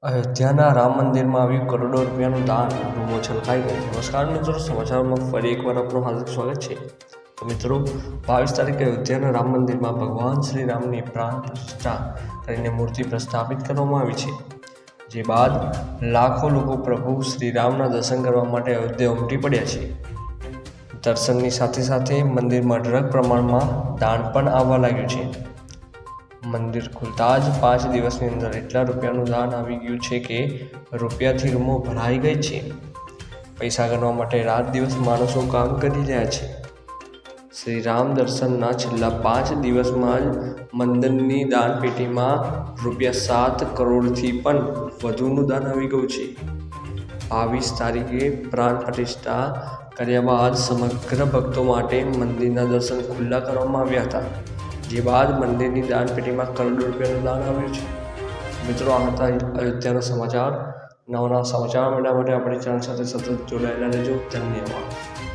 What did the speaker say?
અયોધ્યાના રામ મંદિરમાં આવ્યું કરોડો રૂપિયાનું દાન, રૂમો છલકાઈ ગઈ. નમસ્કાર મિત્રો, સમાચારમાં ફરી એકવાર આપનું હાર્દિક સ્વાગત છે. તો મિત્રો, 22 તારીખે અયોધ્યાના રામ મંદિરમાં ભગવાન શ્રી રામની પ્રાણ પ્રતિષ્ઠા કરીને મૂર્તિ પ્રસ્થાપિત કરવામાં આવી છે. જે બાદ લાખો લોકો પ્રભુ શ્રી રામના દર્શન કરવા માટે અયોધ્યા ઉમટી પડ્યા છે. દર્શનની સાથે સાથે મંદિરમાં અઢળક પ્રમાણમાં દાન પણ આવવા લાગ્યું છે. મંદિર ખુલતા જ 5 દિવસની અંદર એટલા રૂપિયાનું દાન આવી ગયું છે કે રૂપિયાથી રૂમો ભરાઈ ગઈ છે. પૈસા ગણવા માટે રાત દિવસ માણસો કામ કરી રહ્યા છે. શ્રી રામ દર્શનના છેલ્લા 5 દિવસમાં જ મંદિરની દાનપેટીમાં ₹7 કરોડથી પણ વધુનું દાન આવી ગયું છે. 22 તારીખે પ્રાણ પ્રતિષ્ઠા કર્યા બાદ સમગ્ર ભક્તો માટે મંદિરના દર્શન ખુલ્લા કરવામાં આવ્યા હતા. જે બાદ મંદિરની દાનપેટીમાં કરોડો રૂપિયાનું દાન આવ્યું છે. મિત્રો, આ હતા અયોધ્યાના સમાચાર. નવા સમાચાર મેળવવા માટે આપણી ચેનલ સાથે સતત જોડાયેલા રહેજો. ધન્યવાદ.